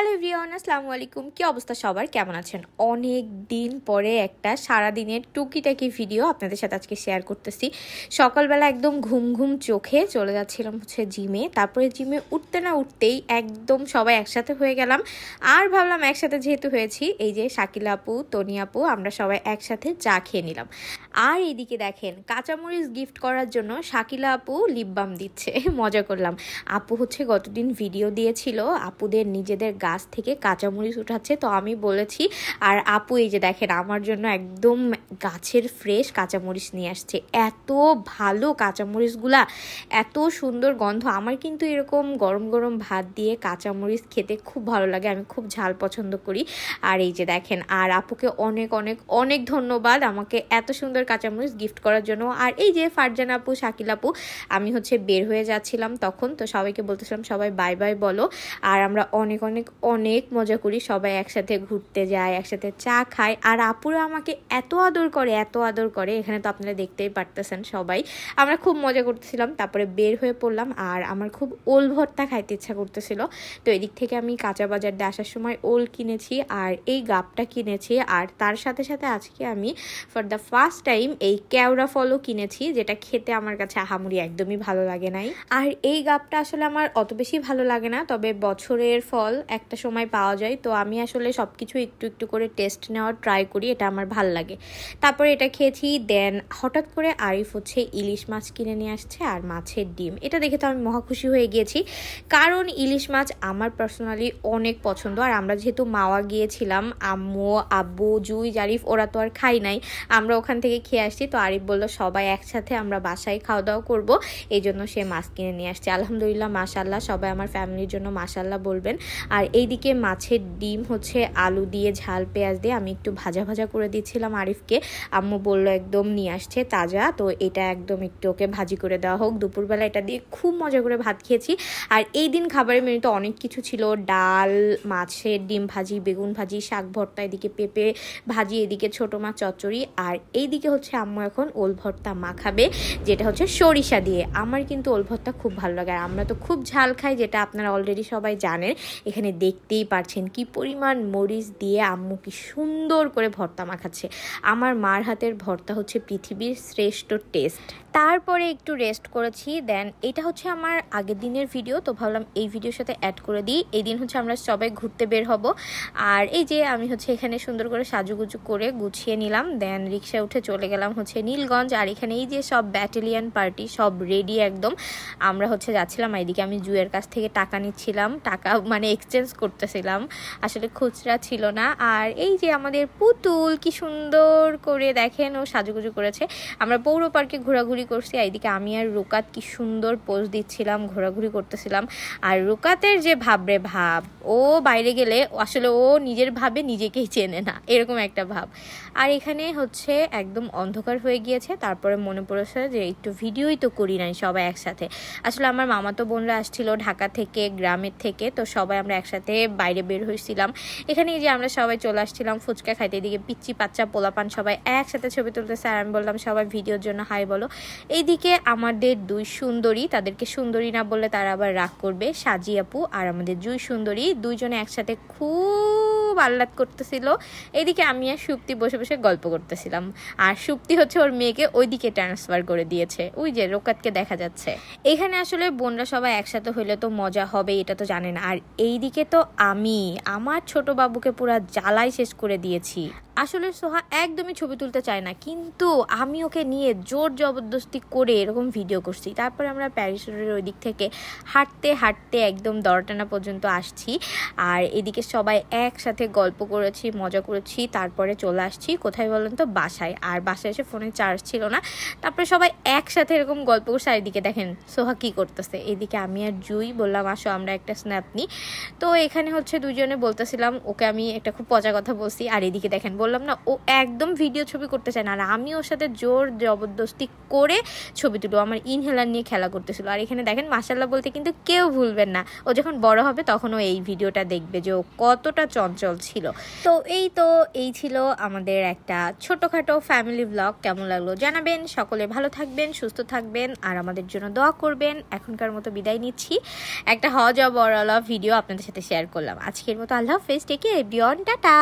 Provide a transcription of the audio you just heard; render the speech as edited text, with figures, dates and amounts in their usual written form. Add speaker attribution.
Speaker 1: Hello everyone, আসসালামু আলাইকুম। কি অবস্থা সবার, কেমন আছেন? অনেক দিন পরে একটা সারাদিনের টুকিটাকি ভিডিও আপনাদের সাথে আজকে শেয়ার করতেছি। সকালবেলা একদম ঘুম ঘুম চোখে চলে যাচ্ছিলাম জিমে। তারপরে জিমে উঠতে না উঠতেই একদম সবাই একসাথে হয়ে গেলাম। আর ভাবলাম একসাথে যেহেতু হয়েছি, এই যে শাকিলা আপু, তনি আপু, আমরা সবাই একসাথে চা খেয়ে নিলাম। আর এইদিকে দেখেন, কাঁচামরিচ গিফট করার জন্য শাকিলা আপু লিপ বাম দিচ্ছে। মজা করলাম। আপু গতদিন ভিডিও দিয়েছিল আপুদের নিজেদের গাছ থেকে কাঁচামরিচ উঠাচ্ছে, তো আমি বলেছি। আর আপু এই যে দেখেন আমার জন্য একদম গাছের ফ্রেশ কাঁচামরিচ নিয়ে আসছে। এত ভালো কাঁচামরিচগুলা, এত সুন্দর গন্ধ। আমার কিন্তু এরকম গরম গরম ভাত দিয়ে কাঁচামরিচ খেতে খুব ভালো লাগে, আমি খুব ঝাল পছন্দ করি। আর এই যে দেখেন, আর আপুকে অনেক অনেক অনেক ধন্যবাদ আমাকে এত সুন্দর কাঁচামরিচ গিফট করার জন্য। আর এই যে ফারজানা আপু, শাকিলা আপু, আমি বের হয়ে যাচ্ছিলাম তখন, তো সবাইকে বলতেছিলাম সবাই বাই বাই বলো। আর আমরা অনেক অনেক অনেক মজা করি, সবাই একসাথে ঘুরতে যাই, একসাথে চা খাই। আর আপুরা আমাকে এত আদর করে, এত আদর করে, এখানে তো আপনারা দেখতেই পারতেছেন সবাই। আমরা খুব মজা করতেছিলাম, তারপরে বের হয়ে পড়লাম। আর আমার খুব ওল ভর্তা খাইতে ইচ্ছা করতেছিল, তো এদিক থেকে আমি কাঁচা বাজার দিয়ে আসার সময় ওল কিনেছি আর এই গাবটা কিনেছি। আর তার সাথে সাথে আজকে আমি ফর দ্য ফার্স্ট টাইম এই কেওড়া ফলও কিনেছি, যেটা খেতে আমার কাছে আহামরি একদমই ভালো লাগে নাই। আর এই গাবটা আসলে আমার অত বেশি ভালো লাগে না, তবে বছরের ফল একটা সময় পাওয়া যায়, তো আমি আসলে সবকিছু একটু একটু করে টেস্ট নেওয়ার ট্রাই করি, এটা আমার ভাল লাগে। তারপরে এটা খেয়েছি। দেন হঠাৎ করে আরিফ ইলিশ মাছ কিনে নিয়ে আসছে আর মাছের ডিম। এটা দেখে তো আমি মহা খুশি হয়ে গিয়েছি, কারণ ইলিশ মাছ আমার পার্সোনালি অনেক পছন্দ। আর আমরা যেহেতু মাওয়া গিয়েছিলাম, আম্মু, আব্বু, জুই, জারিফ ওরা তো আর খাই নাই, আমরা ওখান থেকে খেয়ে আসছি। তো আরিফ বলল সবাই একসাথে আমরা বাসায় খাওয়া দাওয়া করবো, এই জন্য সে মাছ কিনে নিয়ে আসছে। আলহামদুলিল্লাহ, মাশাল্লাহ, সবাই আমার ফ্যামিলির জন্য মাশাল্লাহ বলবেন। আর এইদিকে মাছের ডিম আলু দিয়ে ঝাল পেঁয়াজ দিয়ে আমি একটু ভাজা ভাজা করে দিচ্ছিলাম আরিফকে। আম্মু বলল একদম নিয়ে আসছে তাজা, তো এটা একদম একটু ওকে ভাজি করে দেওয়া হোক। দুপুরবেলা এটা দিয়ে খুব মজা করে ভাত খেয়েছি। আর এই দিন খাবারের মেনুতে অনেক কিছু ছিল, ডাল, মাছের ডিম ভাজি, বেগুন ভাজি, শাক ভর্তা, এদিকে পেঁপে ভাজি, এদিকে ছোট মাছ চচ্চড়ি। আর এইদিকে আম্মু এখন ওল ভর্তা মাখাবে, যেটা সরিষা দিয়ে। আমার কিন্তু ওল ভর্তা খুব ভালো লাগে, আর আমরা তো খুব ঝাল খাই, যেটা আপনারা অলরেডি সবাই জানেন। এখানে দেখতেই পারছেন কি পরিমাণ মরিচ দিয়ে আম্মু কি সুন্দর করে ভর্তা মাখাচ্ছে। আমার মার হাতের ভর্তা পৃথিবীর শ্রেষ্ঠ টেস্ট। তারপরে একটু রেস্ট করেছি। দেন এটা আমার আগের দিনের ভিডিও, তো ভাবলাম এই ভিডিওর সাথে অ্যাড করে দিই। এই দিন আমরা সবাই ঘুরতে বের হব। আর এই যে আমি এখানে সুন্দর করে সাজুগুজু করে গুছিয়ে নিলাম। দেন রিক্সায় উঠে চলে গেলাম নীলগঞ্জ। আর এখানে এই যে সব ব্যাটালিয়ান পার্টি সব রেডি একদম। আমরা যাচ্ছিলাম, এইদিকে আমি জুয়ের কাছ থেকে টাকা নিচ্ছিলাম, টাকা মানে এক্সচেঞ্জ করতেছিলাম, আসলে খুচরা ছিল না। আর এই যে আমাদের পুতুল কি সুন্দর করে দেখেন ও সাজুগুজু করেছে। আমরা পৌর পার্কে ঘোরাঘুরি করছি, এইদিকে আমি আর রুকাত কি সুন্দর পোজ দিচ্ছিলাম, ঘোরাঘুরি করতেছিলাম। আর রুকাতের যে ভাবরে ভাব, ও বাইরে গেলে আসলে ও নিজের ভাবে নিজেকেই চেনে না, এরকম একটা ভাব। আর এখানে একদম অন্ধকার হয়ে গিয়েছে, তারপরে মনে পড়েছে যে একটু ভিডিওই তো করি নাই সবাই একসাথে। আসলে আমার মামাতো বোনরা আসছিল ঢাকা থেকে, গ্রামের থেকে, তো সবাই আমরা একসাথে বাইরে বের হয়েছিলাম। এখানে যে আমরা সবাই চলে আসছিলাম ফুচকা খাইতে, এদিকে পিচ্চি বাচ্চা পোলাপান সবাই একসাথে ছবি তুলতেছে। আর আমি বললাম সবাই ভিডিওর জন্য হাই বলো। এইদিকে আমাদের দুই সুন্দরী, তাদেরকে সুন্দরী না বললে তারা আবার রাগ করবে, সাজি আপু আর আমাদের জুই সুন্দরী, দুইজনে একসাথে খুব আহ্লাদ করতেছিল। এদিকে আমি আর সুপ্তি বসে বসে গল্প করতেছিলাম। আর সুপ্তি ওর মেয়েকে ওইদিকে ট্রান্সফার করে দিয়েছে, ওই যে রোকাতকে দেখা যাচ্ছে। এখানে আসলে বোনরা সবাই একসাথে হইলে তো মজা হবে, এটা তো জানেন। আর এইদিকে তো আমি আমার ছোট বাবুকে পুরা জ্বালাই শেষ করে দিয়েছি। আসলে সোহা একদমই ছবি তুলতে চায় না, কিন্তু আমি ওকে নিয়ে জোর জবরদস্তি করে এরকম ভিডিও করছি। তারপরে আমরা প্যারিস রোডের ওই দিক থেকে হাঁটতে হাঁটতে একদম দরটানা পর্যন্ত আসছি। আর এদিকে সবাই একসাথে গল্প করেছি, মজা করেছি। তারপরে চলে আসছি কোথায় বলেন তো, বাসায়। আর বাসায় এসে ফোনে চার্জ ছিল না, তারপরে সবাই একসাথে এরকম গল্প করছে। আর এদিকে দেখেন সোহা কি করতেছে। এদিকে আমি আর জুই বললাম আসো আমরা একটা স্ন্যাপ নিই। তো এখানে দুজনে বলতেছিলাম, ওকে আমি একটা খুব পচা কথা বলছি। আর এদিকে দেখেন বললাম না, ও একদম ভিডিও ছবি করতে চায় না, আর আমি ওর সাথে জোর জবরদস্তি করে ছবি তুলবো। আমার ইনহেলার নিয়ে খেলা করতেছিল। আর এখানে দেখেন মাশাআল্লাহ বলতে কিন্তু কেউ ভুলবেন না, ও যখন বড় হবে তখন ও এই ভিডিওটা দেখবে যে ও কতটা চঞ্চল ছিল। তো এই ছিল আমাদের একটা ছোটখাটো ফ্যামিলি ব্লগ। কেমন লাগলো জানাবেন। সকলে ভালো থাকবেন, সুস্থ থাকবেন, আর আমাদের জন্য দোয়া করবেন। এখনকার মতো বিদায় নিচ্ছি। একটা হজ বড়লা ভিডিও আপনাদের সাথে শেয়ার করলাম। আজকের মতো আল্লাহ হাফেজ, টেক কেয়ার এভরিওয়ান, টাটা।